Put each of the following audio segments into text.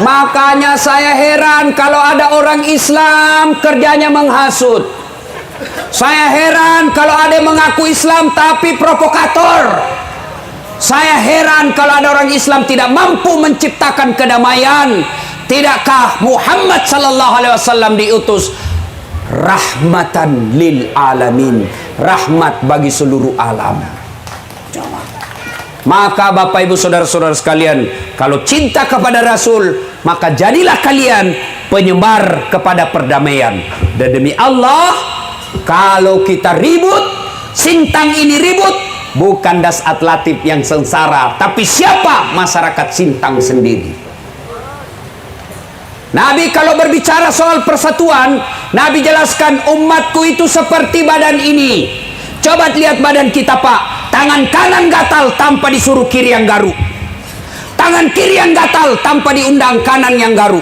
Makanya saya heran kalau ada orang Islam kerjanya menghasut. Saya heran kalau ada yang mengaku Islam tapi provokator. Saya heran kalau ada orang Islam tidak mampu menciptakan kedamaian. Tidakkah Muhammad sallallahu alaihi wasallam diutus rahmatan lil alamin, rahmat bagi seluruh alam. Maka Bapak Ibu saudara-saudara sekalian, kalau cinta kepada Rasul, maka jadilah kalian penyebar kepada perdamaian. Dan demi Allah, kalau kita ribut, Sintang ini ribut, bukan Dasat Latif yang sengsara, tapi siapa? Masyarakat Sintang sendiri. Nabi kalau berbicara soal persatuan, Nabi jelaskan umatku itu seperti badan ini. Coba lihat badan kita, Pak. Tangan kanan gatal tanpa disuruh kiri yang garuk. Tangan kiri yang gatal tanpa diundang kanan yang garuk.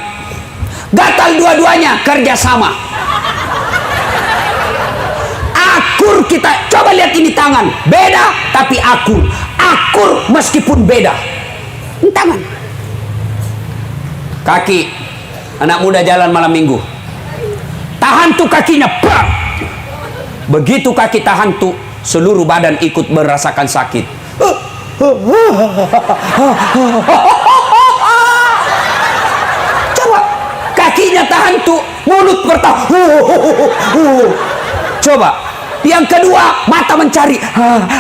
Gatal dua-duanya kerjasama. Akur kita. Coba lihat ini tangan. Beda tapi akur. Akur meskipun beda. Ini tangan. Kaki. Anak muda jalan malam minggu. Tahan tuh kakinya. Bang. Begitu kaki tahan tuh, seluruh badan ikut merasakan sakit. Coba kakinya tahan tuh, mulut bertahan. Coba yang kedua, mata mencari,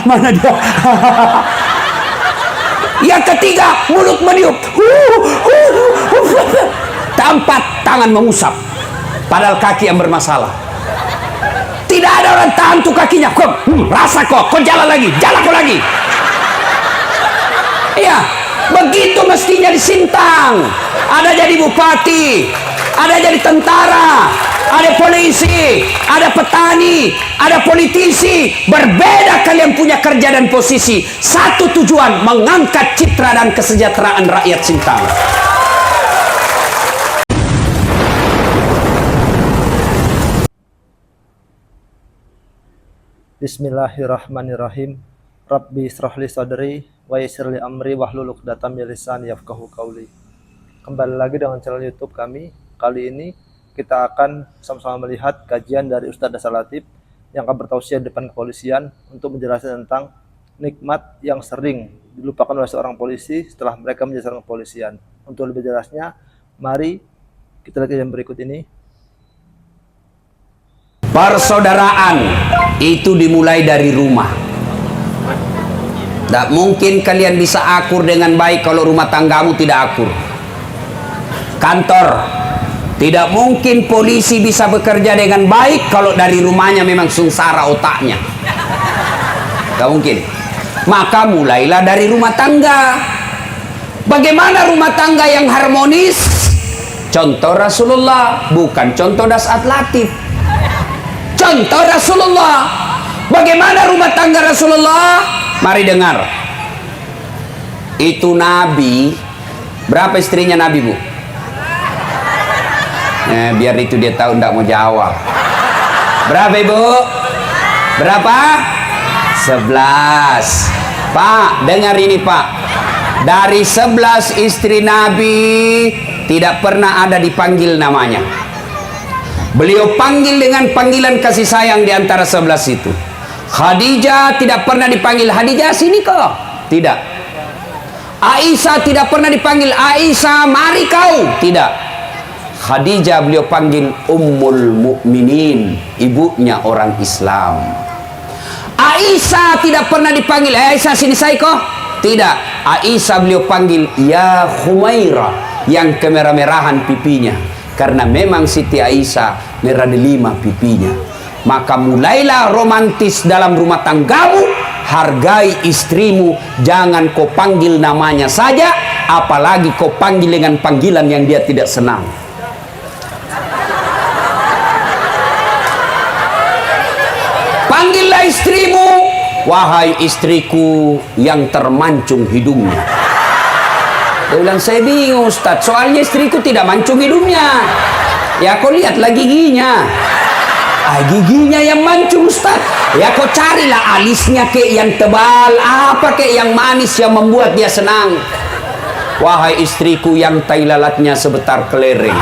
mana dia? Yang ketiga, mulut meniup. Keempat, tangan mengusap. Padahal kaki yang bermasalah. Tidak ada orang tahan tuh kakinya. Rasa kok jalan lagi, jalan kok lagi. Iya, begitu mestinya di Sintang. Ada jadi bupati, ada jadi tentara, ada polisi, ada petani, ada politisi. Berbeda kalian punya kerja dan posisi. Satu tujuan, mengangkat citra dan kesejahteraan rakyat Sintang. Bismillahirrahmanirrahim. Rabbi israhli sadri wa yassirli amri wahlul 'uqdatam min lisani yafqahu qawli. Kembali lagi dengan channel YouTube kami. Kali ini kita akan sama-sama melihat kajian dari Ustadz Dasat Latif yang akan bertausiah di depan kepolisian untuk menjelaskan tentang nikmat yang sering dilupakan oleh seorang polisi setelah mereka menjadi seorang kepolisian. Untuk lebih jelasnya, mari kita lihat yang berikut ini. Persaudaraan itu dimulai dari rumah. Tidak mungkin kalian bisa akur dengan baik kalau rumah tanggamu tidak akur. Kantor, tidak mungkin polisi bisa bekerja dengan baik kalau dari rumahnya memang sengsara otaknya. Tidak mungkin. Maka mulailah dari rumah tangga. Bagaimana rumah tangga yang harmonis? Contoh Rasulullah, bukan contoh Dasat Latif. Contoh Rasulullah. Bagaimana rumah tangga Rasulullah? Mari dengar. Itu Nabi. Berapa istrinya Nabi, Bu? Biar itu dia tahu tidak mau jawab. Berapa, Ibu? Berapa? 11. Pak, dengar ini, Pak. Dari 11 istri Nabi tidak pernah ada dipanggil namanya. Beliau panggil dengan panggilan kasih sayang di antara 11 itu. Khadijah tidak pernah dipanggil Khadijah sini kok. Tidak. Aisyah tidak pernah dipanggil Aisyah mari kau. Tidak. Khadijah beliau panggil Ummul Mukminin, ibunya orang Islam. Aisyah tidak pernah dipanggil Aisyah sini saya kok. Tidak. Aisyah beliau panggil Ya Humairah, yang kemerah-merahan pipinya. Karena memang Siti Aisyah merah delima pipinya. Maka mulailah romantis dalam rumah tanggamu. Hargai istrimu. Jangan kau panggil namanya saja, apalagi kau panggil dengan panggilan yang dia tidak senang. Panggillah istrimu, wahai istriku yang termancung hidungnya. Dia bilang, saya bingung Ustaz, soalnya istriku tidak mancung hidungnya. Ya kau lihatlah giginya. Giginya yang mancung Ustaz. Ya kau carilah alisnya kek yang tebal, apa kek yang manis yang membuat dia senang. Wahai istriku yang tai lalatnya sebetar kelereng.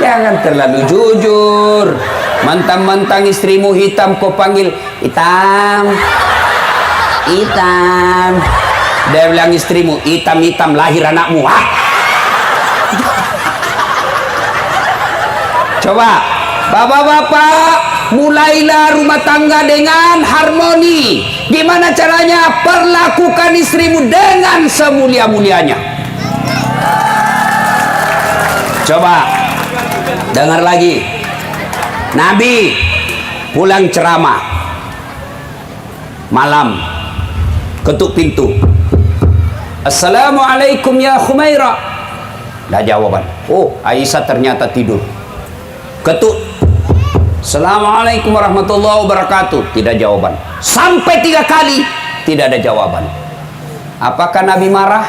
Jangan terlalu jujur. Mentang-mentang istrimu hitam, kau panggil hitam, hitam. Dia bilang istrimu hitam-hitam, lahir anakmu. Hah? Coba bapak-bapak, mulailah rumah tangga dengan harmoni. Gimana caranya? Perlakukan istrimu dengan semulia-mulianya. Coba dengar lagi. Nabi pulang ceramah malam, ketuk pintu. Assalamualaikum ya Khumairah. Dah jawaban. Oh, Aisyah ternyata tidur. Ketuk. Assalamualaikum warahmatullahi wabarakatuh. Tidak jawaban. Sampai 3 kali tidak ada jawaban. Apakah Nabi marah?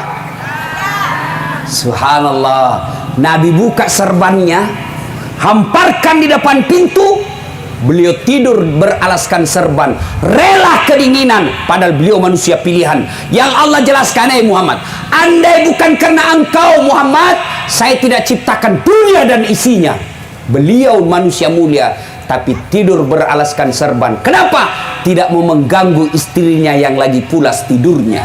Subhanallah. Nabi buka serbannya, hamparkan di depan pintu. Beliau tidur beralaskan serban, rela kedinginan, padahal beliau manusia pilihan. Yang Allah jelaskan, Muhammad, andai bukan karena engkau Muhammad, saya tidak ciptakan dunia dan isinya. Beliau manusia mulia, tapi tidur beralaskan serban. Kenapa? Tidak mau mengganggu istrinya yang lagi pulas tidurnya.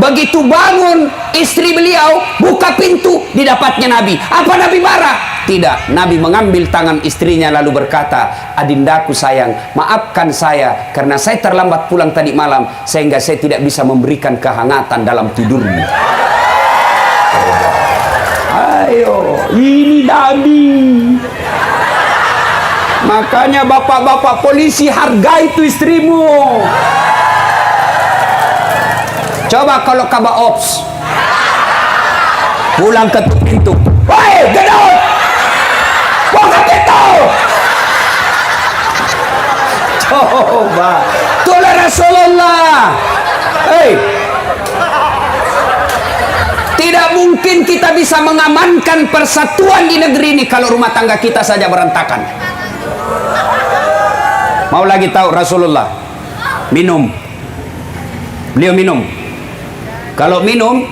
Begitu bangun istri beliau buka pintu, didapatnya Nabi. Apa Nabi marah? Tidak. Nabi mengambil tangan istrinya lalu berkata, adindaku sayang, maafkan saya karena saya terlambat pulang tadi malam sehingga saya tidak bisa memberikan kehangatan dalam tidurmu. Ayo, ini Nabi. Makanya bapak-bapak polisi, hargai itu istrimu. Coba kalau Kabak Ops pulang ke pintu, woi gedut, buka pintu. Coba, itulah Rasulullah. Tidak mungkin kita bisa mengamankan persatuan di negeri ini kalau rumah tangga kita saja berantakan. Mau lagi tahu Rasulullah minum, beliau minum. Kalau minum,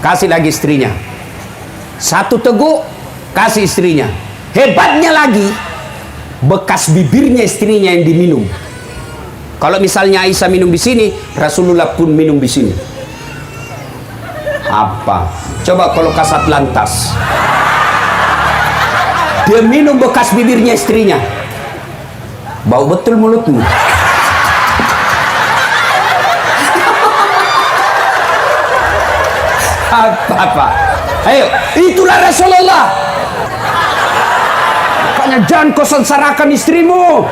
kasih lagi istrinya. 1 teguk, kasih istrinya. Hebatnya lagi, bekas bibirnya istrinya yang diminum. Kalau misalnya Aisyah minum di sini, Rasulullah pun minum di sini. Apa? Coba kalau kasat lantas, dia minum bekas bibirnya istrinya. Bau betul mulutmu. Apa? Ayo, itulah Rasulullah. Makanya jangan kau sengsarakan istrimu.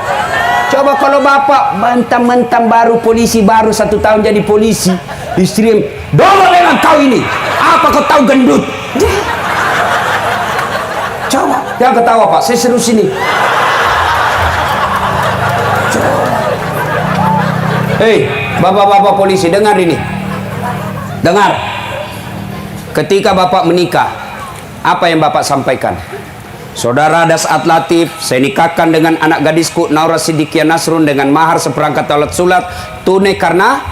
Coba kalau bapak mentang-mentang baru polisi, baru 1 tahun jadi polisi, istri dorong dengan kau ini. Apa kau tahu gendut? Coba, jangan ketawa Pak, saya seru sini. Hei, bapak-bapak polisi, dengar ini. Dengar. Ketika bapak menikah, apa yang bapak sampaikan? Saudara Dasat Latif, saya nikahkan dengan anak gadisku Naura Siddiqia Nasrun dengan mahar seperangkat alat sulat tunai karena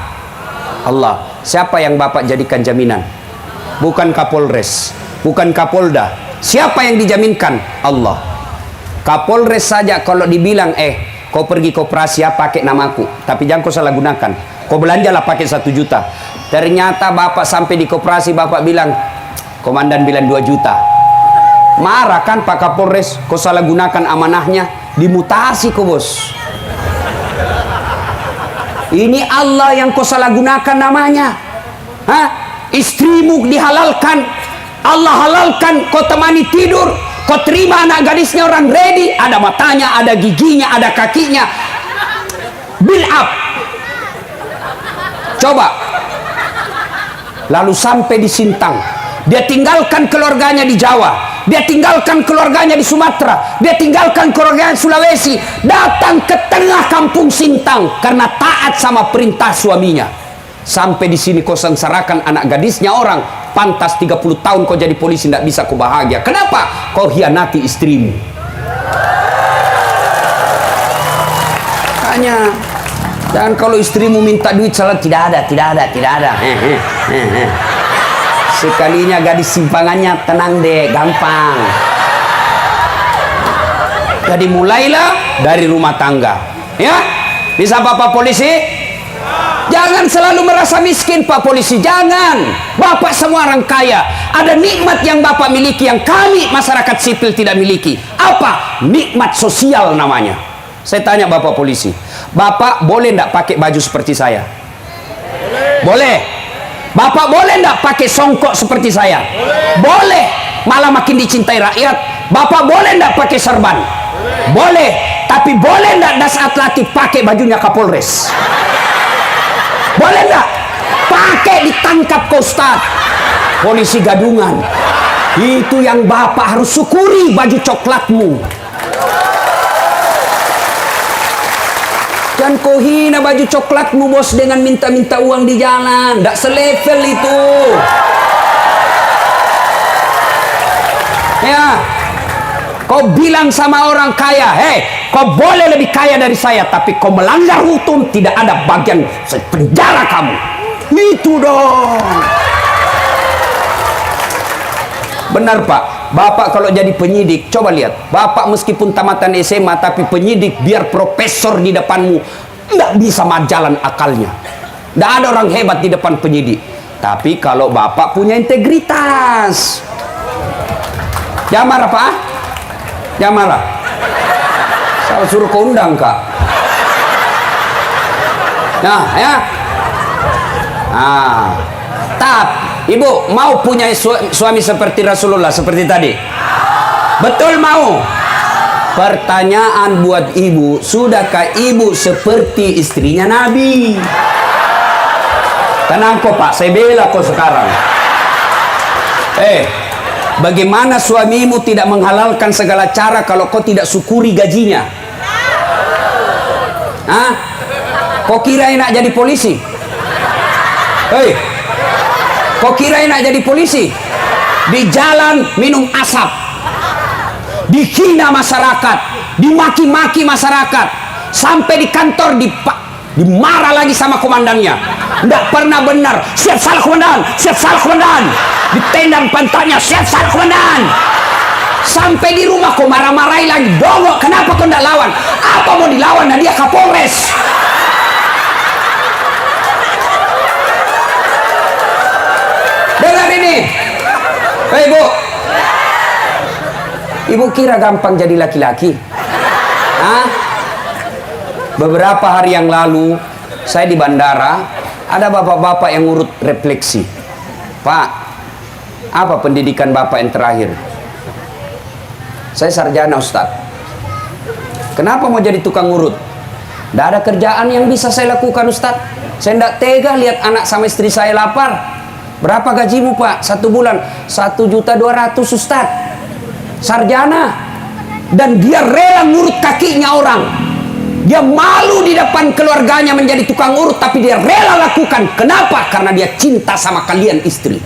Allah. Siapa yang bapak jadikan jaminan? Bukan Kapolres, bukan Kapolda. Siapa yang dijaminkan? Allah. Kapolres saja kalau dibilang kau pergi koperasi pakai namaku, tapi jangan kau salah gunakan. Kau belanjalah pakai 1 juta. Ternyata bapak sampai di koperasi, bapak bilang, komandan bilang 2 juta. Marah kan Pak Kapolres, kau salah gunakan amanahnya, dimutasi kau bos. Ini Allah yang kau salah gunakan namanya. Hah? Istrimu dihalalkan, Allah halalkan, kau temani tidur, kau terima anak gadisnya orang ready, ada matanya, ada giginya, ada kakinya. Build up. Coba. Lalu sampai di Sintang, dia tinggalkan keluarganya di Jawa, dia tinggalkan keluarganya di Sumatera, dia tinggalkan keluarganya di Sulawesi, datang ke tengah kampung Sintang karena taat sama perintah suaminya. Sampai di sini kau sengsarakan anak gadisnya orang, pantas 30 tahun kau jadi polisi tidak bisa kau bahagia. Kenapa? Kau hianati istrimu. Makanya jangan kalau istrimu minta duit salah, tidak ada. Sekalinya gadis simpangannya, tenang deh, gampang. Jadi mulailah dari rumah tangga. Ya, bisa Bapak polisi? Jangan selalu merasa miskin Pak polisi, jangan. Bapak semua orang kaya. Ada nikmat yang Bapak miliki yang kami masyarakat sipil tidak miliki. Apa? Nikmat sosial namanya. Saya tanya Bapak polisi, Bapak boleh tidak pakai baju seperti saya? Boleh. Bapak boleh tidak pakai songkok seperti saya? Boleh. Malah makin dicintai rakyat. Bapak boleh tidak pakai serban? Boleh. Tapi boleh tidak Das Atlantik pakai bajunya Kapolres? Boleh enggak? Pakai ditangkap ke Ustaz. Polisi gadungan. Itu yang Bapak harus syukuri baju coklatmu. Dan kau hina baju coklatmu bos dengan minta-minta uang di jalan. Enggak selevel itu. Ya. Kau bilang sama orang kaya, hei, kau boleh lebih kaya dari saya, tapi kau melanggar hukum, tidak ada bagian penjara kamu. Itu dong. Benar Pak, Bapak kalau jadi penyidik, coba lihat, Bapak meskipun tamatan SMA, tapi penyidik biar profesor di depanmu, nggak bisa majalan akalnya. Nggak ada orang hebat di depan penyidik. Tapi kalau Bapak punya integritas, jangan marah Pak. Jangan marah. Saya suruh kau undang Kak. Nah ya. Ibu mau punya suami seperti Rasulullah seperti tadi? Betul mau? Pertanyaan buat ibu, sudahkah ibu seperti istrinya Nabi? Tenang kok Pak, saya bela kau sekarang. Bagaimana suamimu tidak menghalalkan segala cara kalau kau tidak syukuri gajinya? Hah? Kau kira enak jadi polisi? Kau kira enak jadi polisi? Di jalan minum asap, dihina masyarakat, dimaki-maki masyarakat, sampai di kantor dimarah lagi sama komandannya. Tidak pernah benar. Siap salah komandan, siap salah komandan. Ditendang pantatnya, siap salah komandan. Sampai di rumah kau marah-marahi lagi. Dongok, kenapa kau tidak lawan? Apa mau dilawan dan dia Kapolres? Dengar ini. Hei Bu, ibu kira gampang jadi laki-laki? Hah? Beberapa hari yang lalu saya di bandara, ada bapak-bapak yang ngurut refleksi. Pak, apa pendidikan Bapak yang terakhir? Saya sarjana Ustaz. Kenapa mau jadi tukang urut? Tidak ada kerjaan yang bisa saya lakukan Ustaz. Saya tidak tega lihat anak sama istri saya lapar. Berapa gajimu Pak? 1 bulan 1.200.000 Ustaz. Sarjana. Dan dia rela ngurut kakinya orang. Dia malu di depan keluarganya menjadi tukang urut, tapi dia rela lakukan. Kenapa? Karena dia cinta sama kalian istri.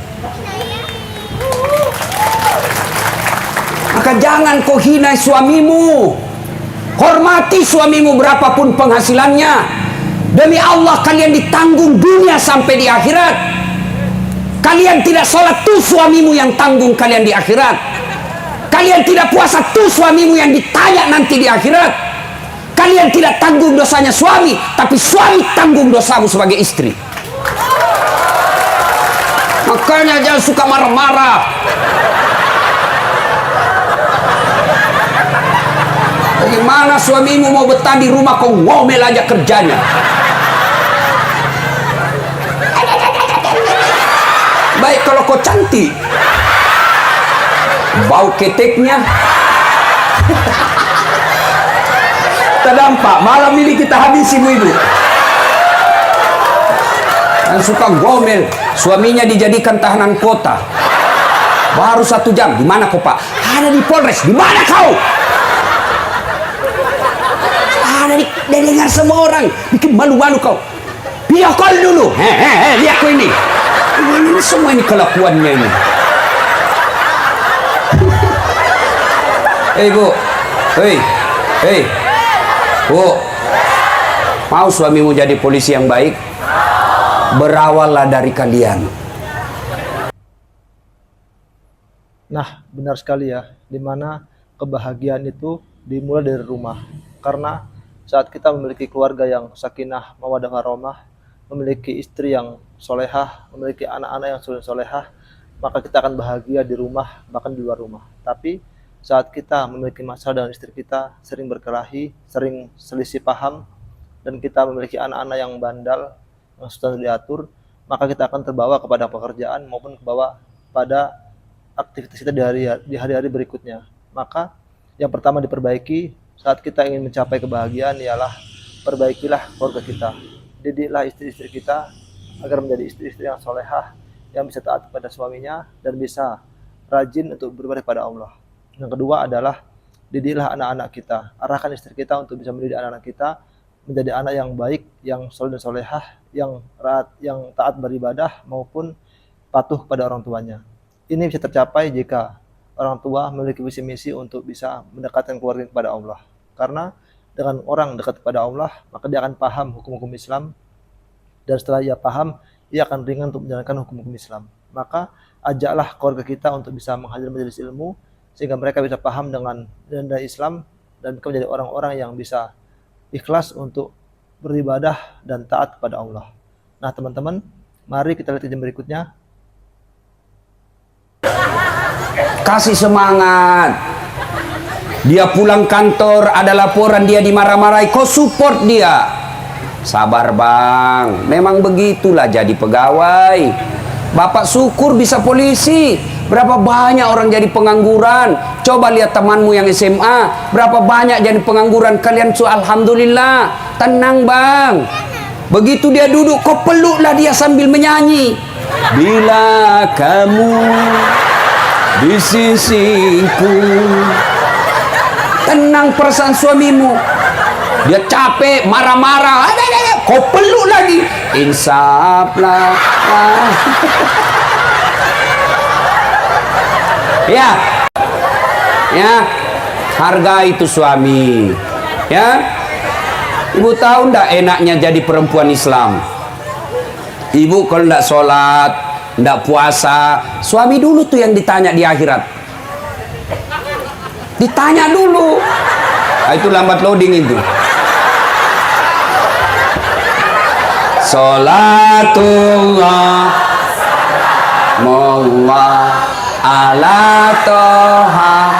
Maka jangan kau hina suamimu. Hormati suamimu berapapun penghasilannya. Demi Allah kalian ditanggung dunia sampai di akhirat. Kalian tidak sholat tuh suamimu yang tanggung kalian di akhirat. Kalian tidak puasa tuh suamimu yang ditanya nanti di akhirat. Kalian tidak tanggung dosanya suami, tapi suami tanggung dosamu sebagai istri. Makanya jangan suka marah-marah. Bagaimana suamimu mau betah di rumah, kau ngomel aja kerjanya. Baik kalau kau cantik, bau keteknya terdampak, malam ini kita habisi ibu. Dan suka ngomel, suaminya dijadikan tahanan kota. Baru 1 jam, di mana kau Pak? Ada di Polres. Di mana kau? Ada di dengar semua orang, bikin malu-malu kau. Video call dulu. Lihat kau ini. Ini semua ini kelakuannya ini. Hei Bu, hei. Bu, Mau suamimu jadi polisi yang baik? Berawallah dari kalian. Nah, benar sekali ya, dimana kebahagiaan itu dimulai dari rumah. Karena saat kita memiliki keluarga yang sakinah, mawaddah warahmah, memiliki istri yang solehah, memiliki anak-anak yang solehah, maka kita akan bahagia di rumah, bahkan di luar rumah. Tapi saat kita memiliki masalah dengan istri kita, sering berkelahi, sering selisih paham, dan kita memiliki anak-anak yang bandal, yang sudah diatur, maka kita akan terbawa kepada pekerjaan maupun kebawa pada aktivitas kita di hari-hari berikutnya. Maka yang pertama diperbaiki saat kita ingin mencapai kebahagiaan ialah perbaikilah keluarga kita. Didiklah istri-istri kita agar menjadi istri-istri yang solehah, yang bisa taat kepada suaminya dan bisa rajin untuk beribadah kepada Allah. Yang kedua adalah didiklah anak-anak kita. Arahkan istri kita untuk bisa mendidik anak-anak kita menjadi anak yang baik, yang soleh dan solehah, yang taat beribadah maupun patuh pada orang tuanya. Ini bisa tercapai jika orang tua memiliki visi misi untuk bisa mendekatkan keluarga kepada Allah. Karena dengan orang dekat kepada Allah, maka dia akan paham hukum-hukum Islam, dan setelah ia paham, ia akan ringan untuk menjalankan hukum-hukum Islam. Maka ajaklah keluarga kita untuk bisa menghadiri majelis ilmu, sehingga mereka bisa paham dengan nilai Islam dan menjadi orang-orang yang bisa ikhlas untuk beribadah dan taat kepada Allah. Nah teman-teman, mari kita lihat yang berikutnya. Kasih semangat. Dia pulang kantor, ada laporan dia dimarah-marahi, kau support dia. Sabar bang, memang begitulah jadi pegawai. Bapak syukur bisa polisi. Berapa banyak orang jadi pengangguran. Coba lihat temanmu yang SMA, berapa banyak jadi pengangguran. Kalian alhamdulillah. Tenang bang. Begitu dia duduk, kau peluklah dia sambil menyanyi. Bila kamu di sisiku. Tenang perasaan suamimu. Dia capek, marah-marah. Kau peluk lagi. Insaflah. Ya. Ya. Harga itu suami. Ya. Ibu tahu ndak enaknya jadi perempuan Islam? Ibu kalau ndak sholat, ndak puasa, suami dulu tuh yang ditanya di akhirat. Ditanya dulu. Nah, itu lambat loading itu. Salatullah Mawwa ala toha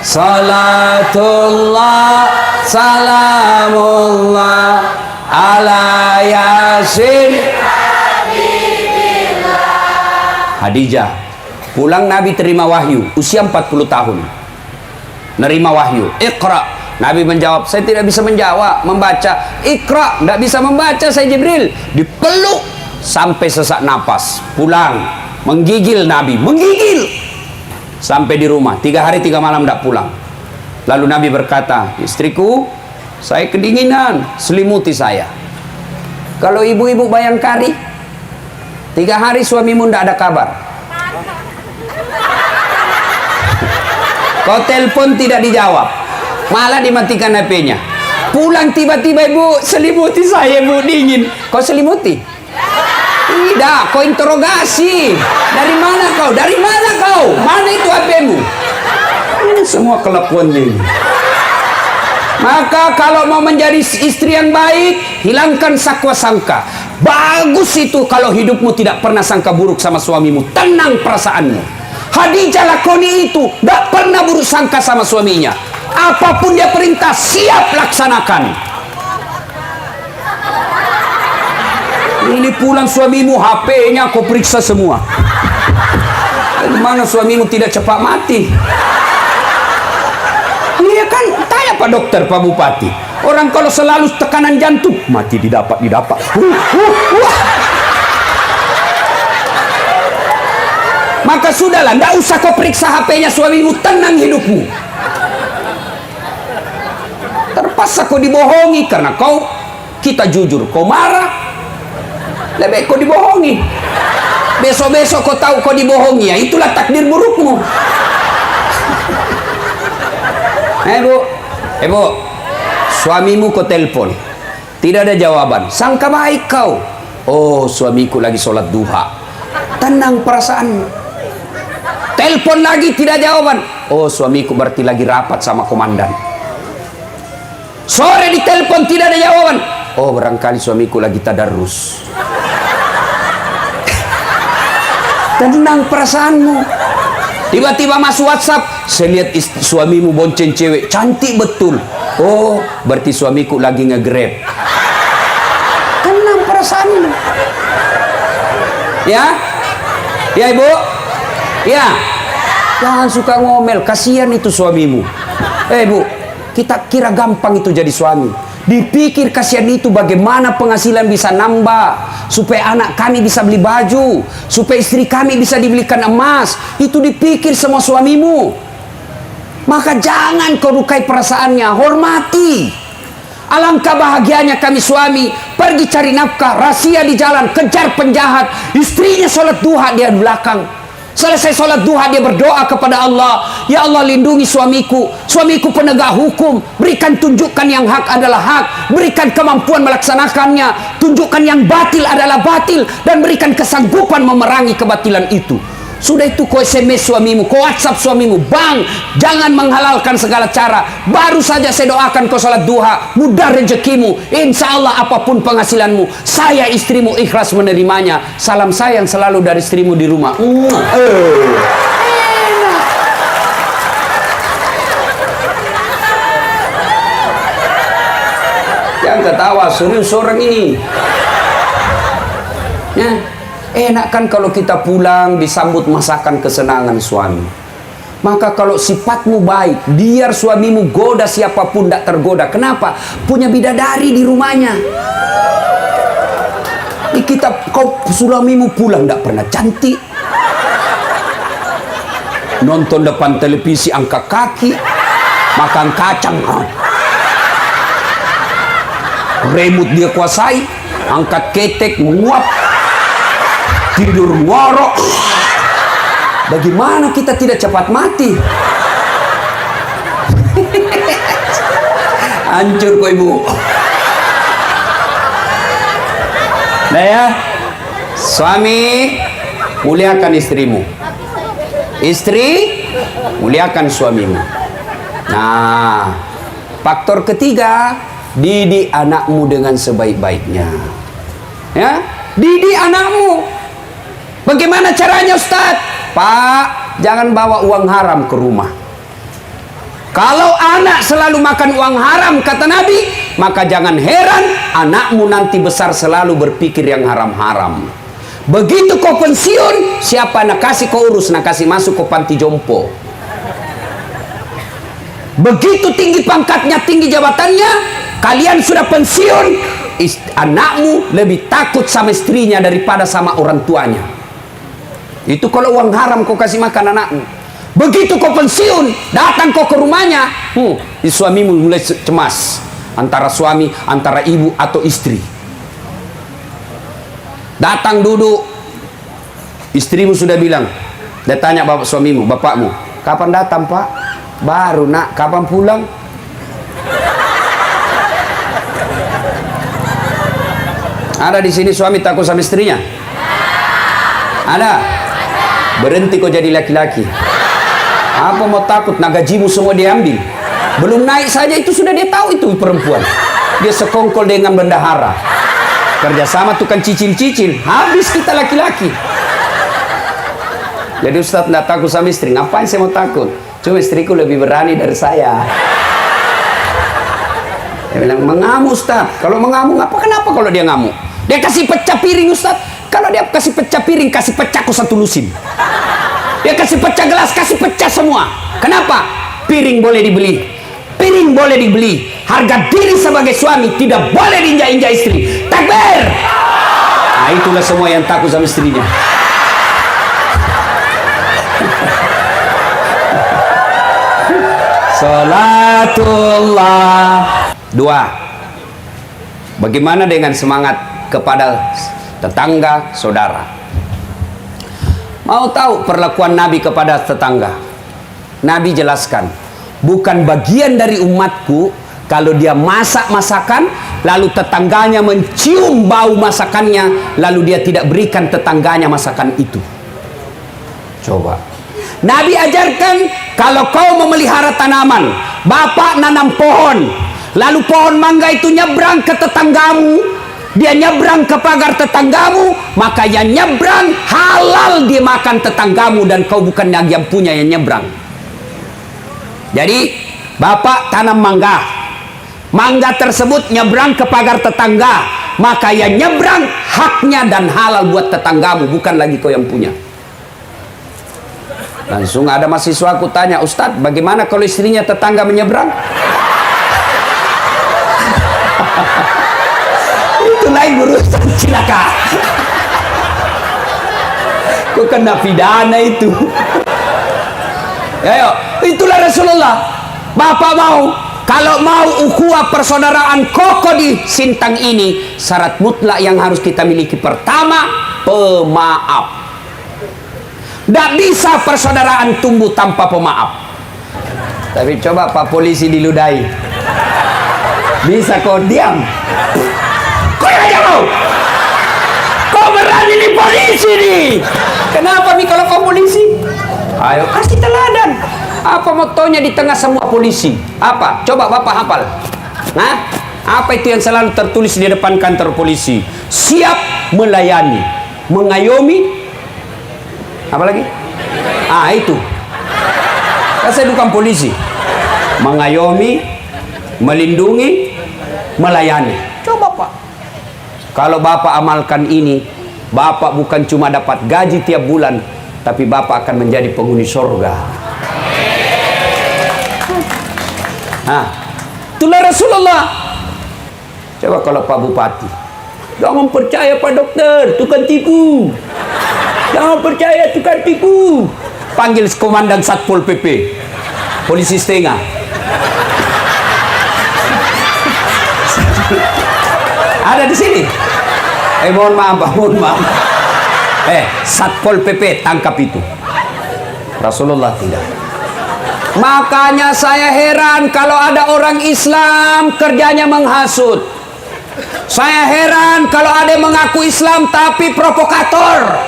Salatullah Salamullah ala yasin Khadijah. Pulang Nabi terima wahyu usia 40 tahun. Nerima wahyu. Iqra. Nabi menjawab, saya tidak bisa menjawab, membaca. Iqra, tidak bisa membaca saya Jibril. Dipeluk sampai sesak napas. Pulang, menggigil Nabi, menggigil. Sampai di rumah, 3 hari 3 malam tidak pulang. Lalu Nabi berkata, istriku, saya kedinginan, selimuti saya. Kalau ibu-ibu Bayangkari, 3 hari suamimu tidak ada kabar. Kau telepon tidak dijawab, malah dimatikan HP-nya. Pulang tiba-tiba, ibu selimuti saya, bu, dingin. Kau selimuti? Tidak, kau interogasi. Dari mana kau? Dari mana kau? Mana itu HP-mu? Semua kelakuannya ini. Maka kalau mau menjadi istri yang baik, hilangkan sakwa sangka. Bagus itu kalau hidupmu tidak pernah sangka buruk sama suamimu. Tenang perasaanmu. Khadijah lakoni itu, tidak pernah buruk sangka sama suaminya. Apapun dia perintah, siap laksanakan. Ini pulang suamimu, HP-nya kau periksa semua. Mana suamimu tidak cepat mati? Iya kan, tanya Pak Dokter, Pak Bupati. Orang kalau selalu tekanan jantung, mati didapat. Maka sudahlah, tidak usah kau periksa HP-nya suamimu, tenang hidupmu. Terpaksa kau dibohongi karena kita jujur, kau marah, lebih kau dibohongi. Besok-besok kau tahu kau dibohongi, ya itulah takdir burukmu. Bu, Suamimu kau telepon, tidak ada jawaban. Sangka baik kau. Oh, suamiku lagi sholat duha. Tenang perasaanmu. Telepon lagi, tidak jawaban. Oh, suamiku berarti lagi rapat sama komandan. Sore ditelepon, tidak ada jawaban. Oh, barangkali suamiku lagi tadarus. Tenang perasaanmu. Tiba-tiba masuk WhatsApp, saya lihat suamimu bonceng cewek, cantik betul. Oh, berarti suamiku lagi nge-grab. Tenang perasaanmu. Ya? Ya, Ibu? Ya? Jangan suka ngomel, kasihan itu suamimu. Bu, kita kira gampang itu jadi suami. Dipikir kasihan itu bagaimana penghasilan bisa nambah, supaya anak kami bisa beli baju, supaya istri kami bisa dibelikan emas. Itu dipikir sama suamimu. Maka jangan kau lukai perasaannya, hormati. Alangkah bahagianya kami suami, pergi cari nafkah, rahasia di jalan, kejar penjahat. Istrinya sholat duha, dia di belakang. Selesai sholat duha, dia berdoa kepada Allah, ya Allah, lindungi suamiku. Suamiku penegak hukum, berikan tunjukkan yang hak adalah hak, berikan kemampuan melaksanakannya, tunjukkan yang batil adalah batil, dan berikan kesanggupan memerangi kebatilan itu. Sudah itu kau SMS suamimu, kau WhatsApp suamimu, bang, jangan menghalalkan segala cara. Baru saja saya doakan kau sholat duha, mudah rezekimu, insya Allah apapun penghasilanmu, saya istrimu ikhlas menerimanya. Salam sayang selalu dari istrimu di rumah. Jangan ketawa, serius orang ini. Ya. Enak kan kalau kita pulang disambut masakan kesenangan suami. Maka kalau sifatmu baik, biar suamimu goda siapapun tidak tergoda. Kenapa? Punya bidadari di rumahnya. Kau suamimu pulang tidak pernah cantik. Nonton depan televisi angkat kaki, makan kacang. Remote dia kuasai, angkat ketek menguap. Tidur ngorok. Bagaimana kita tidak cepat mati? Hancur kok ibu. Nah ya, suami muliakan istrimu, istri muliakan suamimu. Nah, faktor ketiga, didik anakmu dengan sebaik-baiknya. Ya, didik anakmu. Bagaimana caranya, Ustaz? Pak, jangan bawa uang haram ke rumah. Kalau anak selalu makan uang haram, kata Nabi, maka jangan heran anakmu nanti besar selalu berpikir yang haram-haram. Begitu kau pensiun, siapa nak kasih kau urus, nak kasih masuk ke panti jompo. Begitu tinggi pangkatnya, tinggi jabatannya, kalian sudah pensiun, anakmu lebih takut sama istrinya daripada sama orang tuanya. Itu kalau uang haram kau kasih makan anakmu. Begitu kau pensiun, datang kau ke rumahnya, suamimu mulai cemas. Antara suami, antara ibu atau istri. Datang duduk, istrimu sudah bilang, dia tanya bapak suamimu, bapakmu, kapan datang pak? Baru nak, kapan pulang? Ada di sini suami takut sama istrinya? Ada? Berhenti kau jadi laki-laki. Apa mau takut? Nah, gajimu semua diambil. Belum naik saja itu sudah dia tahu itu perempuan. Dia sekongkol dengan bendahara. Kerjasama tukang cicil-cicil. Habis kita laki-laki. Jadi Ustaz tidak takut sama istri. Ngapain saya mau takut? Cuma istriku lebih berani dari saya. Dia bilang, mengamuk Ustaz. Kalau mengamuk, kenapa kalau dia ngamuk? Dia kasih pecah piring Ustaz. Kalau dia kasih pecah piring, kasih pecah ku satu lusin. Dia kasih pecah gelas, kasih pecah semua. Kenapa? Piring boleh dibeli, piring boleh dibeli. Harga diri sebagai suami tidak boleh diinjak-injak istri. Takbir. Nah, itulah semua yang takut sama istrinya. Salatullah. Dua, bagaimana dengan semangat kepada tetangga, saudara? Mau tahu perlakuan Nabi kepada tetangga? Nabi jelaskan, bukan bagian dari umatku Kalau dia masak masakan, lalu tetangganya mencium bau masakannya, lalu dia tidak berikan tetangganya masakan itu. Coba. Nabi ajarkan, kalau kau memelihara tanaman, bapak nanam pohon, lalu pohon mangga itu nyebrang ke tetanggamu, dia nyebrang ke pagar tetanggamu, maka yang nyebrang halal dia makan tetanggamu, dan kau bukan yang punya yang nyebrang. Jadi bapak tanam mangga, mangga tersebut nyebrang ke pagar tetangga, maka yang nyebrang haknya dan halal buat tetanggamu, bukan lagi kau yang punya. Langsung ada mahasiswa aku tanya, Ustadz, bagaimana kalau istrinya tetangga menyeberang? Itu lain urusan, cilaka. Kau kena pidana itu. Ayo, itulah Rasulullah. Bapak mau, kalau mau ukhuwah persaudaraan kokoh di Sintang ini, syarat mutlak yang harus kita miliki pertama, pemaaf. Tidak bisa persaudaraan tumbuh tanpa pemaaf. Tapi coba Pak Polisi diludahi. Bisa kau diam? Kau aja mau? Kau berani nih polisi nih? Kenapa nih kalau kau polisi? Ayo kasih teladan. Apa motonya di tengah semua polisi? Apa? Coba Bapak hafal. Nah, apa itu yang selalu tertulis di depan kantor polisi? Siap melayani, mengayomi. Apa lagi? Itu. Saya bukan polisi. Mengayomi, melindungi, melayani. Coba Pak. Kalau Bapak amalkan ini, Bapak bukan cuma dapat gaji tiap bulan, tapi Bapak akan menjadi penghuni surga. Itulah Rasulullah. Coba kalau Pak Bupati, jangan percaya Pak Dokter, tukang tipu. Jangan percaya tukang tipu. Panggil komandan Satpol PP, polisi setengah. Ada di sini. Mohon maaf, mohon maaf. Satpol PP tangkap itu. Rasulullah tidak. Makanya saya heran kalau ada orang Islam kerjanya menghasut. Saya heran kalau ada yang mengaku Islam tapi provokator.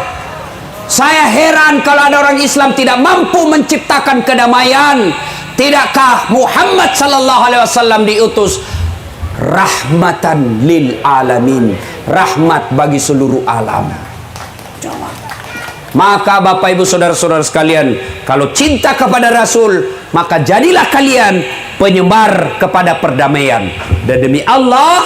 Saya heran kalau ada orang Islam tidak mampu menciptakan kedamaian. Tidakkah Muhammad sallallahu alaihi wasallam diutus rahmatan lil alamin, rahmat bagi seluruh alam. Maka Bapak Ibu saudara-saudara sekalian, kalau cinta kepada Rasul, maka jadilah kalian penyebar kepada perdamaian. Dan demi Allah,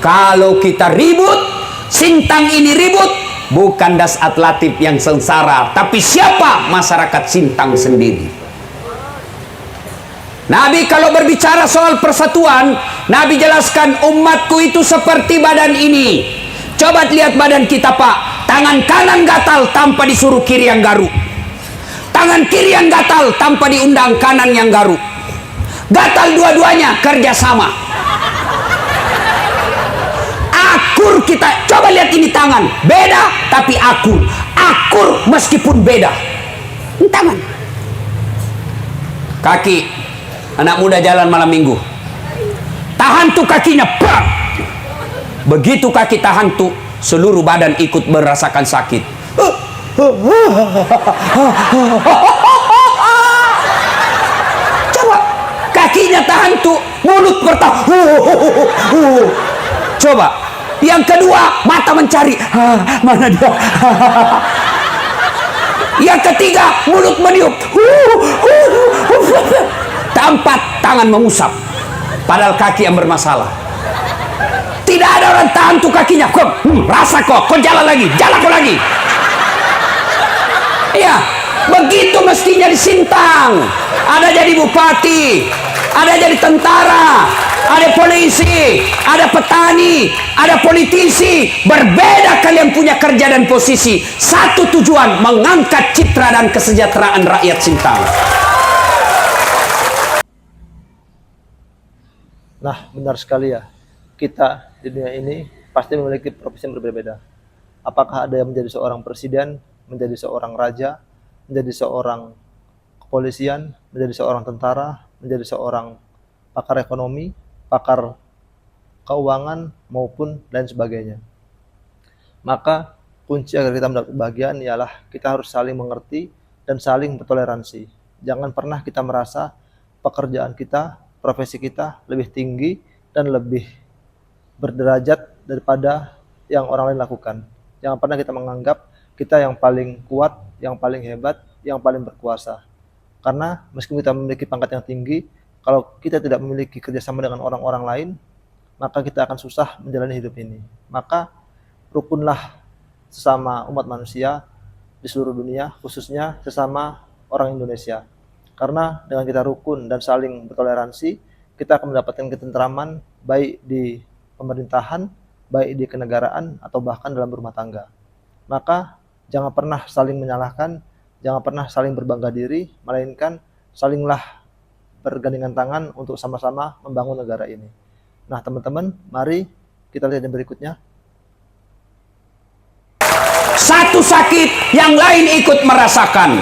kalau kita ribut, Sintang ini ribut, bukan Dasat Latif yang sengsara, tapi siapa? Masyarakat Sintang sendiri. Nabi kalau berbicara soal persatuan, Nabi jelaskan umatku itu seperti badan ini. Coba lihat badan kita Pak. Tangan kanan gatal tanpa disuruh kiri yang garuk. Tangan kiri yang gatal tanpa diundang kanan yang garuk. Gatal dua-duanya kerjasama. Akur kita. Coba lihat ini tangan. Beda tapi akur. Akur meskipun beda. Ini tangan. Kaki. Anak muda jalan malam minggu. Tahan tuh kakinya. Bang! Begitu kaki tahan tuh, seluruh badan ikut merasakan sakit. Coba kakinya tahan tuh, mulut bertahan. Coba yang kedua, mata mencari mana dia. Yang ketiga, mulut meniup. Keempat, tangan mengusap. Padahal kaki yang bermasalah. Tidak ada orang tahan tuh kakinya. Rasa kok jalan lagi, jalan kok lagi. Iya, begitu mestinya di Sintang. Ada jadi bupati, ada jadi tentara, ada polisi, ada petani, ada politisi. Berbeda kalian punya kerja dan posisi. Satu tujuan, mengangkat citra dan kesejahteraan rakyat Sintang. Nah, benar sekali ya. Kita di dunia ini pasti memiliki profesi yang berbeda-beda. Apakah ada yang menjadi seorang presiden, menjadi seorang raja, menjadi seorang kepolisian, menjadi seorang tentara, menjadi seorang pakar ekonomi, pakar keuangan maupun lain sebagainya. Maka kunci agar kita mendapat kebahagiaan ialah kita harus saling mengerti dan saling bertoleransi. Jangan pernah kita merasa pekerjaan kita, profesi kita lebih tinggi dan lebih berderajat daripada yang orang lain lakukan. Jangan pernah kita menganggap kita yang paling kuat, yang paling hebat, yang paling berkuasa. Karena meskipun kita memiliki pangkat yang tinggi, kalau kita tidak memiliki kerjasama dengan orang-orang lain, maka kita akan susah menjalani hidup ini. Maka rukunlah sesama umat manusia di seluruh dunia, khususnya sesama orang Indonesia. Karena dengan kita rukun dan saling bertoleransi, kita akan mendapatkan ketentraman baik di pemerintahan, baik di kenegaraan, atau bahkan dalam rumah tangga. Maka jangan pernah saling menyalahkan, jangan pernah saling berbangga diri, melainkan salinglah bergandengan tangan untuk sama-sama membangun negara ini. Nah teman-teman, mari kita lihat yang berikutnya. Satu sakit, yang lain ikut merasakan.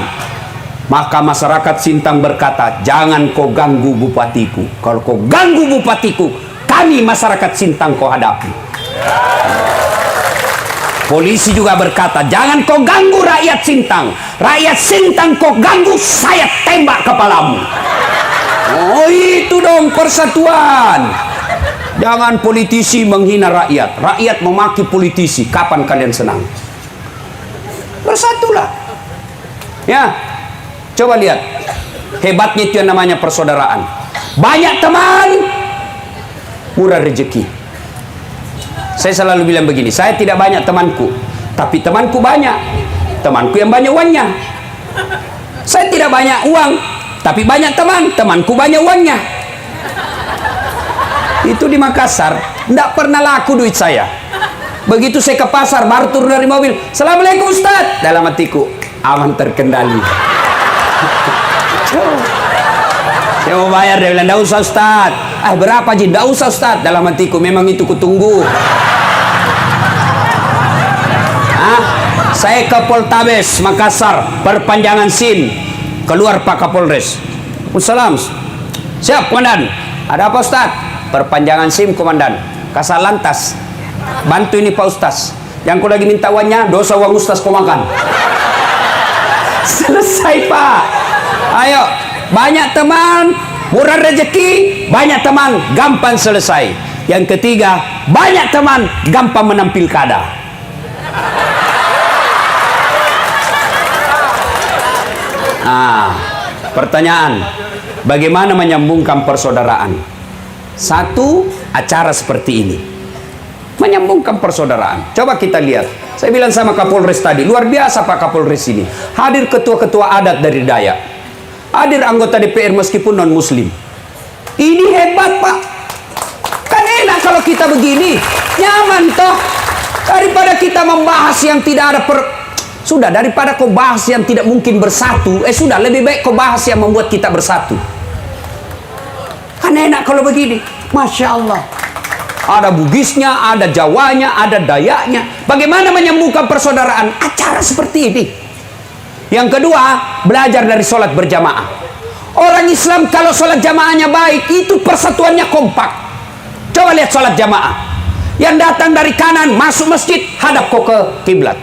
Maka masyarakat Sintang berkata, jangan kau ganggu bupatiku. Kalau kau ganggu bupatiku, kami masyarakat Sintang kau hadapi. Polisi juga berkata, jangan kau ganggu rakyat Sintang. Rakyat Sintang kau ganggu, saya tembak kepalamu. Oh itu dong persatuan. Jangan politisi menghina rakyat. Rakyat memaki politisi. Kapan kalian senang? Bersatulah. Ya, coba lihat. Hebatnya itu yang namanya persaudaraan. Banyak teman, murah rezeki. Saya selalu bilang begini, saya tidak banyak temanku, tapi temanku banyak. Temanku yang banyak uangnya. Saya tidak banyak uang, tapi banyak teman. Temanku banyak uangnya. Itu di Makassar, tidak pernah laku duit saya. Begitu saya ke pasar, baru turun dari mobil, Assalamualaikum Ustaz. Dalam hatiku, aman terkendali. Saya mau bayar, dia bilang, tidak usah Ustaz. Berapa Ji? Tidak usah Ustaz. Dalam hatiku, memang itu kutunggu. Saya ke Poltabes Makassar, perpanjangan SIM. Keluar Pak Kapolres. Wassalam. Siap Komandan. Ada apa Ustaz? Perpanjangan SIM Komandan. Kasar Lantas. Bantu ini Pak Ustaz. Yang ku lagi minta uangnya, dosa uang Ustaz kau makan. Selesai Pak. Ayo, banyak teman, murah rezeki. Banyak teman, gampang selesai. Yang ketiga, banyak teman, gampang menang pilkada. Pertanyaan, bagaimana menyambungkan persaudaraan? Satu, acara seperti ini menyambungkan persaudaraan. Coba kita lihat. Saya bilang sama Kapolres tadi, luar biasa Pak Kapolres ini. Hadir ketua-ketua adat dari Dayak, hadir anggota DPR meskipun non muslim. Ini hebat Pak. Kan enak kalau kita begini, nyaman toh. Daripada kita membahas yang tidak ada sudah, daripada kau bahas yang tidak mungkin bersatu, sudah lebih baik kau bahas yang membuat kita bersatu. Kan enak kalau begini. Masya Allah. Ada Bugisnya, ada Jawanya, ada Dayaknya. Bagaimana menyambungkan persaudaraan? Acara seperti ini. Yang kedua, belajar dari sholat berjamaah. Orang Islam kalau sholat jamaahnya baik, itu persatuannya kompak. Coba lihat sholat jamaah. Yang datang dari kanan masuk masjid, hadap kau ke kiblat.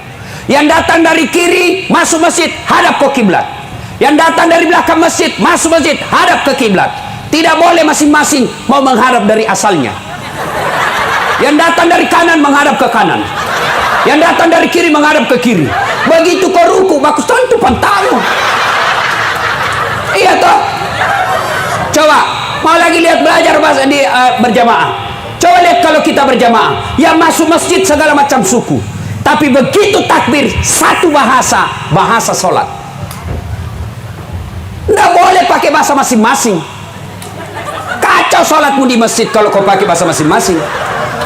Yang datang dari kiri masuk masjid, hadap ke kiblat. Yang datang dari belakang masjid masuk masjid, hadap ke kiblat. Tidak boleh masing-masing mau menghadap dari asalnya. Yang datang dari kanan menghadap ke kanan. Yang datang dari kiri menghadap ke kiri. Begitu kau ruku, bagus tentu pantamu. Iya toh. Coba mau lagi lihat belajar bahasa di berjamaah. Coba lihat kalau kita berjamaah, yang masuk masjid segala macam suku. Tapi begitu takbir, satu bahasa, bahasa sholat. Nggak boleh pakai bahasa masing-masing. Kacau sholatmu di masjid kalau kau pakai bahasa masing-masing.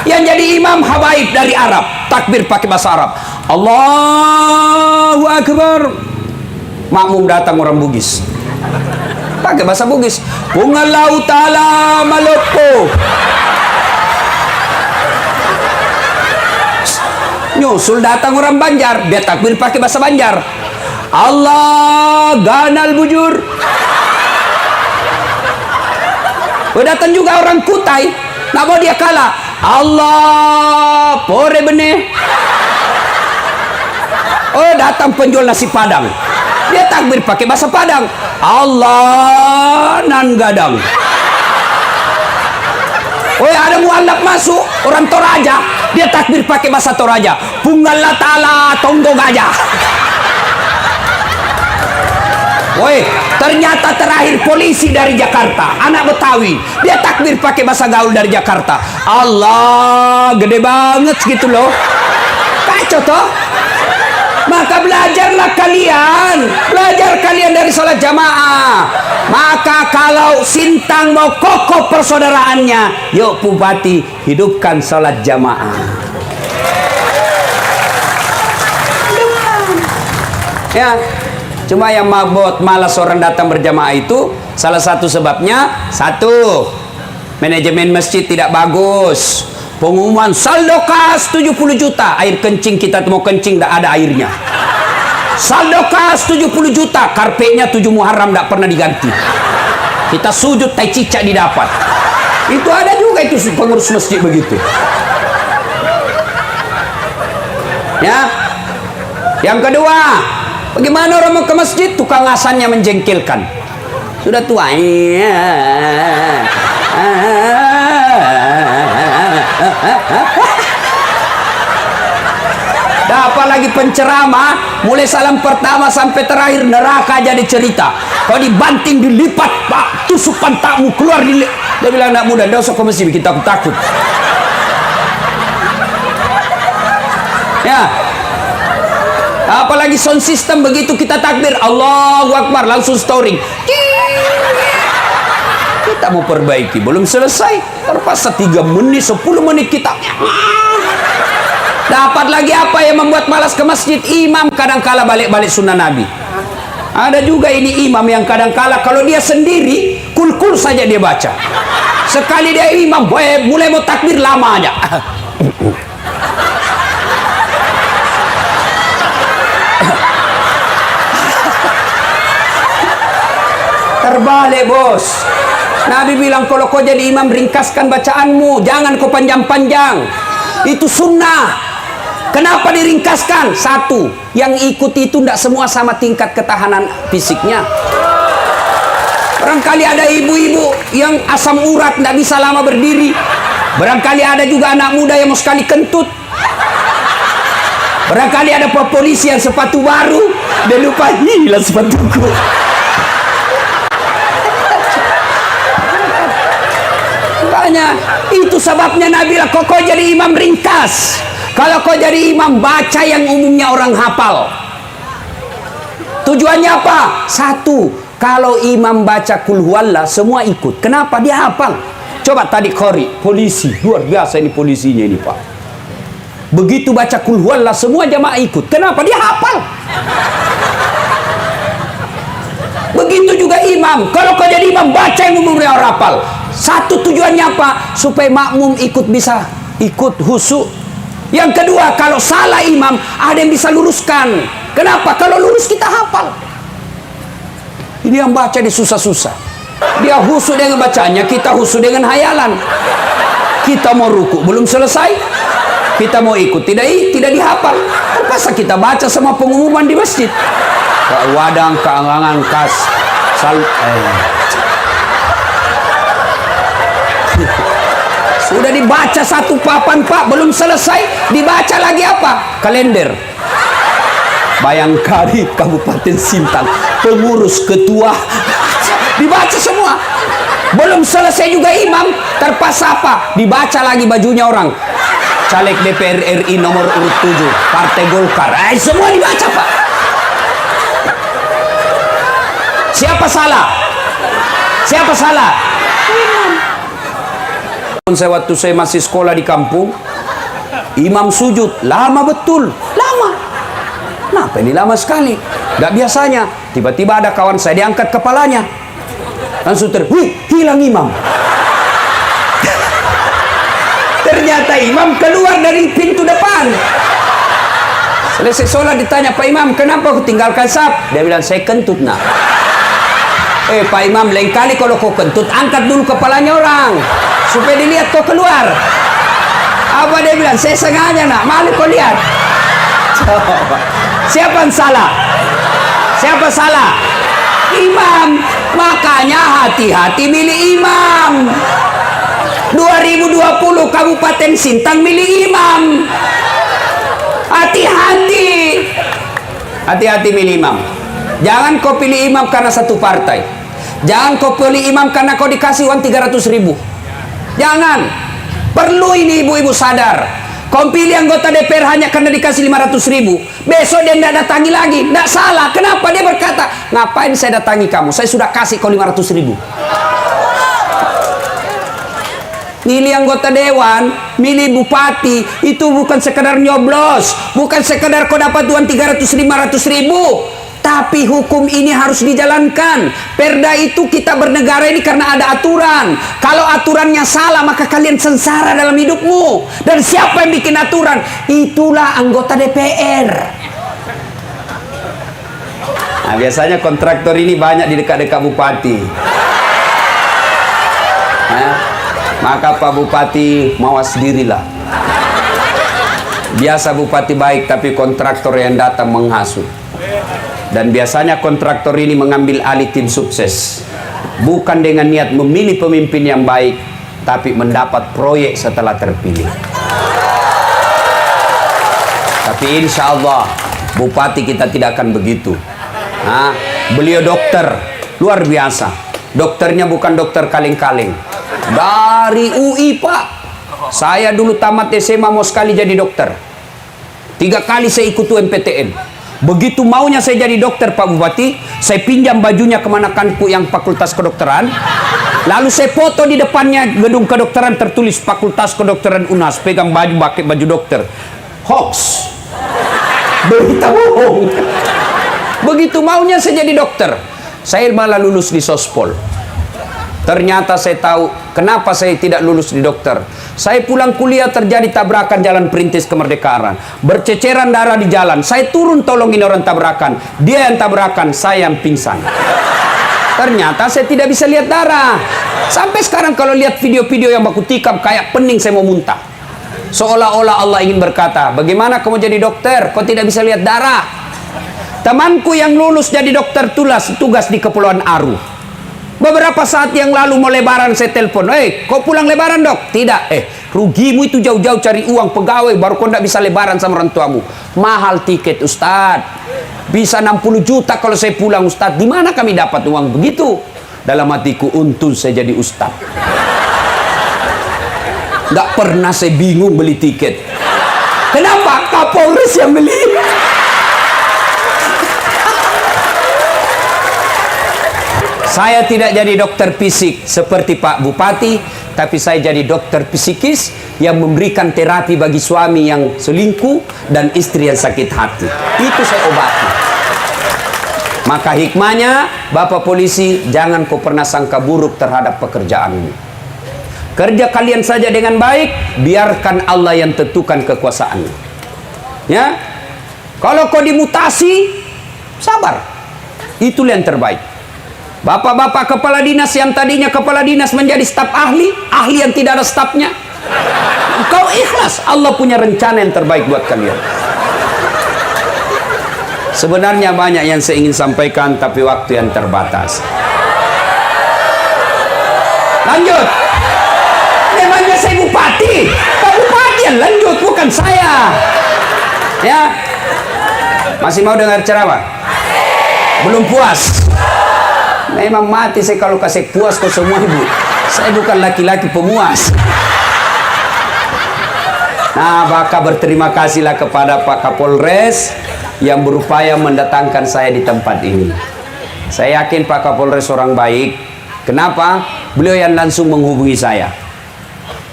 Yang jadi imam habaib dari Arab, takbir pakai bahasa Arab. Allahu Akbar. Makmum datang orang Bugis, pakai bahasa Bugis. Bungalau ta'ala malopo. Nyusul datang orang Banjar, dia takbir pakai bahasa Banjar. Allah ganal bujur. Datang juga orang Kutai, Nak mau dia kalah. Allah, pore benih. Oh, datang penjual nasi Padang. Dia takbir pakai bahasa Padang. Allah nan gadang. Oh, ada mualaf masuk, orang Toraja. Dia takbir pakai bahasa Toraja. Punggalla ta'ala tonggo gajah. Woi, ternyata terakhir polisi dari Jakarta, anak Betawi. Dia takbir pakai bahasa gaul dari Jakarta. Allah, gede banget gitu loh. Kacau toh? Maka belajarlah kalian. Belajar kalian dari sholat jamaah. Maka kalau Sintang mau kokoh persaudaraannya, yuk Bupati, hidupkan sholat jamaah. Ya, cuma yang mabot malas orang datang berjamaah itu salah satu sebabnya, satu, manajemen masjid tidak bagus. Pengumuman saldo kas 70 juta, air kencing kita mau kencing tidak ada airnya. Saldo kas 70 juta, karpetnya 7 Muharram tidak pernah diganti. Kita sujud tai cicak didapat. Itu ada juga itu pengurus masjid begitu. Ya. Yang kedua, bagaimana orang mau ke masjid, tukang asannya menjengkelkan. Sudah tua. Dapat lagi penceramah, mulai salam pertama sampai terakhir neraka jadi cerita. Kalau dibanting dilipat, pak, tusuk pantakmu keluar dia bilang, anak muda, tidak usah ke masjid, kita takut. Ya. Apalagi sound system, begitu kita takbir Allahu Akbar langsung storing. Kita mau perbaiki, belum selesai, terpaksa 3 menit 10 menit kita. Dapat lagi apa yang membuat malas ke masjid? Imam kadang-kala balik-balik sunnah Nabi. Ada juga ini imam yang kadang-kala kalau dia sendiri kul-kul saja dia baca. Sekali dia imam mulai mau takbir lama aja. Terbalik bos. Nabi bilang kalau kau jadi imam ringkaskan bacaanmu, jangan kau panjang-panjang. Itu sunnah. Kenapa diringkaskan? Satu, yang ikut itu tidak semua sama tingkat ketahanan fisiknya. Barangkali ada ibu-ibu yang asam urat tidak bisa lama berdiri. Barangkali ada juga anak muda yang mau sekali kentut. Barangkali ada polisi yang sepatu baru dan lupa hilang sepatuku. Itu sebabnya Nabi bilang kau jadi imam ringkas. Kalau kau jadi imam baca yang umumnya orang hafal. Tujuannya apa? Satu, kalau imam baca kul huwallah semua ikut. Kenapa? Dia hafal. Coba tadi Khori, polisi, luar biasa ini polisinya ini pak. Begitu baca kul huwallah semua jamaah ikut. Kenapa? Dia hafal. Begitu juga imam. Kalau kau jadi imam baca yang umumnya orang hafal. Satu tujuannya apa? Supaya makmum bisa ikut khusyuk. Yang kedua, kalau salah imam ada yang bisa luruskan. Kenapa? Kalau lurus kita hafal. Ini yang baca di susah-susah. Dia khusyuk dengan bacanya, kita khusyuk dengan hayalan. Kita mau ruku belum selesai, kita mau ikut tidak dihafal. Terpaksa kita baca sama pengumuman di masjid. Wadang keangangan kas sudah dibaca satu papan pak, belum selesai, dibaca lagi apa? Kalender. Bayangkari Kabupaten Sintang, pengurus ketua, dibaca semua. Belum selesai juga imam, terpaksa apa? Dibaca lagi bajunya orang. Caleg DPR RI nomor urut 7, Partai Golkar. Semua dibaca pak. Siapa salah? Siapa salah? Saya waktu saya masih sekolah di kampung, imam sujud lama betul, lama. Kenapa ini lama sekali? Gak biasanya. Tiba-tiba ada kawan saya diangkat kepalanya, langsung hilang imam. Ternyata imam keluar dari pintu depan. Selesai sholat ditanya Pak Imam, kenapa aku tinggalkan saf? Dia bilang saya kentut nak. Pak Imam, lain kali kalau kau kentut angkat dulu kepalanya orang. supaya dilihat kau keluar. Apa dia bilang? Saya sengaja nak, malu kau lihat. Coba. Siapa yang salah? Siapa salah? Imam. Makanya hati-hati milih imam. 2020 Kabupaten Sintang milih imam. Hati-hati. Hati-hati milih imam. Jangan kau pilih imam karena satu partai. Jangan kau pilih imam karena kau dikasih uang 300.000. Jangan. Perlu ini ibu-ibu sadar. Kau pilih anggota DPR hanya karena dikasih 500.000. Besok dia tidak datangi lagi. Tidak salah. Kenapa? Dia berkata, ngapain saya datangi kamu? Saya sudah kasih kau 500.000. Milih anggota dewan, milih bupati, itu bukan sekedar nyoblos, bukan sekedar kau dapat uang 300-500 ribu, tapi hukum ini harus dijalankan. Perda itu kita bernegara ini karena ada aturan. Kalau aturannya salah, maka kalian sengsara dalam hidupmu. Dan siapa yang bikin aturan? Itulah anggota DPR. Nah, biasanya kontraktor ini banyak di dekat-dekat bupati. Nah, maka Pak Bupati mawas dirilah. Biasa bupati baik, tapi kontraktor yang datang menghasut. Dan biasanya kontraktor ini mengambil alih tim sukses, bukan dengan niat memilih pemimpin yang baik, tapi mendapat proyek setelah terpilih. Tapi insya Allah bupati kita tidak akan begitu. Nah, beliau dokter luar biasa. Dokternya bukan dokter kaleng-kaleng. Dari UI, Pak. Saya dulu tamat SMA mau sekali jadi dokter. 3 kali saya ikut UMPTN. Begitu maunya saya jadi dokter, Pak Bupati, saya pinjam bajunya kemanakanku yang fakultas kedokteran. Lalu saya foto di depannya gedung kedokteran tertulis Fakultas Kedokteran UNAS. Pegang baju, pakai baju dokter. Hoax. Berita bohong. Begitu maunya saya jadi dokter. Saya malah lulus di Sospol. Ternyata saya tahu kenapa saya tidak lulus di dokter. Saya pulang kuliah terjadi tabrakan jalan perintis kemerdekaan. Berceceran darah di jalan. Saya turun tolongin orang tabrakan. Dia yang tabrakan, saya yang pingsan. Ternyata saya tidak bisa lihat darah. Sampai sekarang kalau lihat video-video yang baku tikam kayak pening saya mau muntah. Seolah-olah Allah ingin berkata, bagaimana kamu jadi dokter? Kau tidak bisa lihat darah. Temanku yang lulus jadi dokter tugas di Kepulauan Aru. Beberapa saat yang lalu mau lebaran saya telepon, kau pulang lebaran dok? Tidak, rugimu itu jauh-jauh cari uang pegawai baru kau tidak bisa lebaran sama orang tuamu. Mahal tiket Ustadz, bisa 60 juta kalau saya pulang Ustadz. Di mana kami dapat uang begitu? Dalam hatiku, untung saya jadi Ustadz. Nggak pernah saya bingung beli tiket. Kenapa? Kapolres yang beli. Saya tidak jadi dokter fisik seperti Pak Bupati, tapi saya jadi dokter psikis yang memberikan terapi bagi suami yang selingkuh dan istri yang sakit hati. Itu saya obati. Maka hikmahnya, Bapak polisi, jangan kau pernah sangka buruk terhadap pekerjaanmu. Kerja kalian saja dengan baik, biarkan Allah yang tentukan kekuasaannya. Ya, kalau kau dimutasi, sabar. Itulah yang terbaik. Bapak-bapak kepala dinas yang tadinya kepala dinas menjadi staf ahli, ahli yang tidak ada stafnya. Kau ikhlas, Allah punya rencana yang terbaik buat kalian. Sebenarnya banyak yang saya ingin sampaikan, tapi waktu yang terbatas. Lanjut. Memangnya saya bupati, Pak Bupati yang lanjut, bukan saya. Ya, masih mau dengar ceramah? Belum puas? Memang mati saya kalau kasih puas ke semua ibu. Saya bukan laki-laki pemuas. Nah, maka berterima kasihlah kepada Pak Kapolres yang berupaya mendatangkan saya di tempat ini. Saya yakin Pak Kapolres orang baik. Kenapa? Beliau yang langsung menghubungi saya.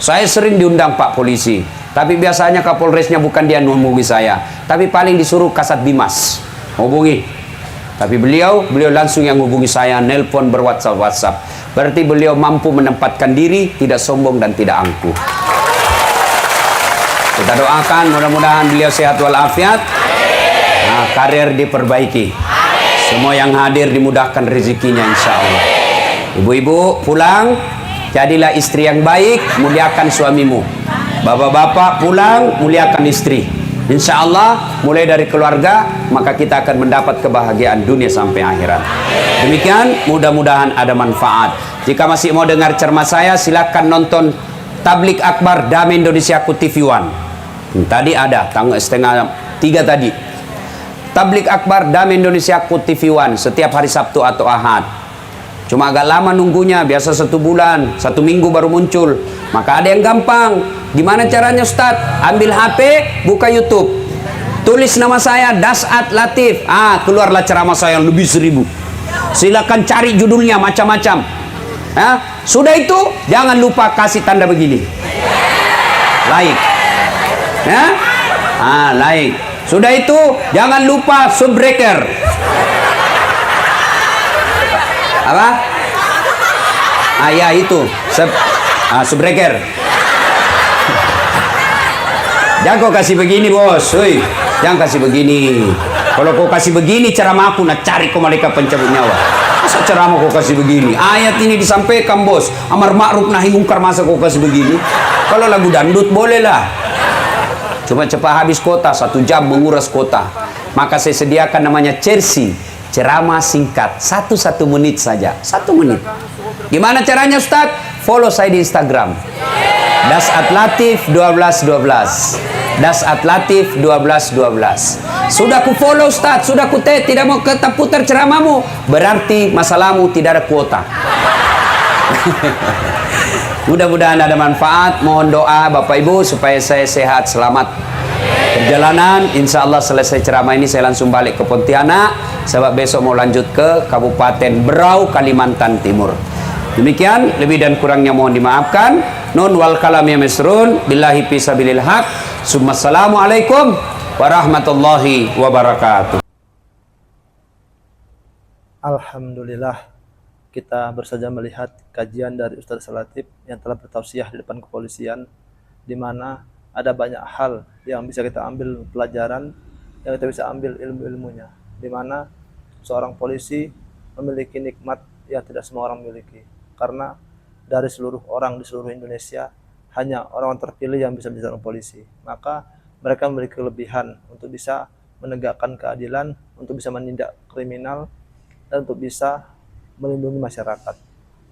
Saya sering diundang Pak Polisi, tapi biasanya Kapolresnya bukan dia menghubungi saya, tapi paling disuruh Kasat Bimas hubungi. Tapi beliau langsung yang hubungi saya, nelpon, berWhatsApp. Berarti beliau mampu menempatkan diri, tidak sombong dan tidak angkuh. Kita doakan mudah-mudahan beliau sehat walafiat. Nah, karir diperbaiki. Semua yang hadir dimudahkan rezekinya insya Allah. Ibu-ibu pulang, Jadilah istri yang baik, muliakan suamimu. Bapak-bapak pulang, muliakan istri. Insya Allah mulai dari keluarga, maka kita akan mendapat kebahagiaan dunia sampai akhirat. Demikian, mudah-mudahan ada manfaat. Jika masih mau dengar ceramah saya, silakan nonton Tablik Akbar Damai Indonesiaku TV One. Tadi ada tanggal setengah 3 tadi. Tablik Akbar Damai Indonesiaku TV One setiap hari Sabtu atau Ahad. Cuma agak lama nunggunya, biasa 1 bulan, 1 minggu baru muncul. Maka ada yang gampang. Gimana caranya Ustaz? Ambil HP, buka YouTube, tulis nama saya Dasat Latif. Keluarlah ceramah saya yang lebih 1000. Silakan cari judulnya macam-macam. Sudah itu jangan lupa kasih tanda begini, like. Like. Sudah itu jangan lupa subbreaker. Apa? Ya itu subbreaker. Jangan kau kasih begini bos, jangan kasih begini. Kalau kau kasih begini ceramahku, nak cari kau malaikat pencabut nyawa. Masa ceramah kau kasih begini? Ayat ini disampaikan bos, amar ma'ruf nahi mungkar, masa kau kasih begini? Kalau lagu dangdut boleh lah. Cuma cepat habis kota, 1 jam menguras kota. Maka saya sediakan namanya Cersi, ceramah singkat, 1 menit saja, 1 menit. Gimana caranya Ustaz? Follow saya di Instagram. Dasat Latif 1212. Dasat Latif 1212. Sudah ku follow Ustaz, sudah ku tidak mau putar ceramahmu, berarti masalahmu tidak ada kuota. Mudah-mudahan ada manfaat. Mohon doa Bapak Ibu supaya saya sehat selamat perjalanan. Insya Allah selesai ceramah ini saya langsung balik ke Pontianak, sebab besok mau lanjut ke Kabupaten Berau, Kalimantan Timur. Demikian, lebih dan kurangnya mohon dimaafkan. Nun wal kalam ya mesrun billahi fisabilil haq. Assalamualaikum warahmatullahi wabarakatuh. Alhamdulillah, kita bersaja melihat kajian dari Ustaz Latif yang telah bertausiah di depan kepolisian, di mana ada banyak hal yang bisa kita ambil pelajaran, yang kita bisa ambil ilmu-ilmunya, di mana seorang polisi memiliki nikmat yang tidak semua orang miliki. Karena dari seluruh orang di seluruh Indonesia, hanya orang terpilih yang bisa menjadi seorang polisi. Maka mereka memiliki kelebihan untuk bisa menegakkan keadilan, untuk bisa menindak kriminal, dan untuk bisa melindungi masyarakat.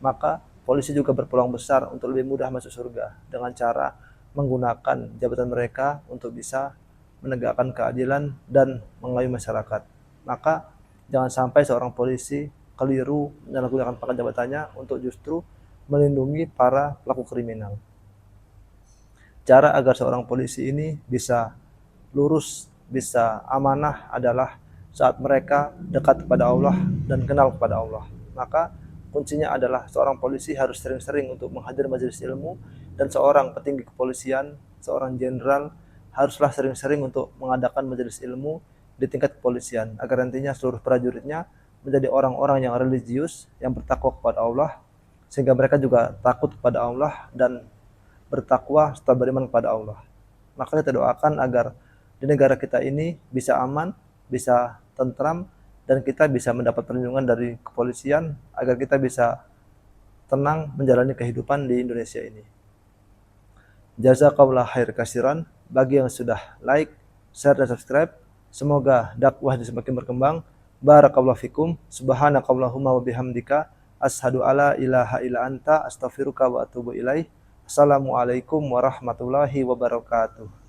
Maka polisi juga berpeluang besar untuk lebih mudah masuk surga dengan cara menggunakan jabatan mereka untuk bisa menegakkan keadilan dan mengayomi masyarakat. Maka jangan sampai seorang polisi keliru menyalahgunakan pangkat jabatannya untuk justru melindungi para pelaku kriminal. Cara agar seorang polisi ini bisa lurus, bisa amanah adalah saat mereka dekat kepada Allah dan kenal kepada Allah. Maka kuncinya adalah seorang polisi harus sering-sering untuk menghadiri majelis ilmu, dan seorang petinggi kepolisian, seorang jenderal haruslah sering-sering untuk mengadakan majelis ilmu di tingkat kepolisian, agar nantinya seluruh prajuritnya menjadi orang-orang yang religius, yang bertakwa kepada Allah, sehingga mereka juga takut kepada Allah dan bertakwa serta beriman kepada Allah. Maka kita doakan agar di negara kita ini bisa aman, bisa tentram, dan kita bisa mendapat perlindungan dari kepolisian agar kita bisa tenang menjalani kehidupan di Indonesia ini. Jazakallah khair kasiran bagi yang sudah like, share, dan subscribe. Semoga dakwah ini semakin berkembang. Barakallahu fikum. Subhanakallahumma wa bihamdika asyhadu alla ilaha illa anta astaghfiruka wa atubu ilaih. Assalamualaikum warahmatullahi wabarakatuh.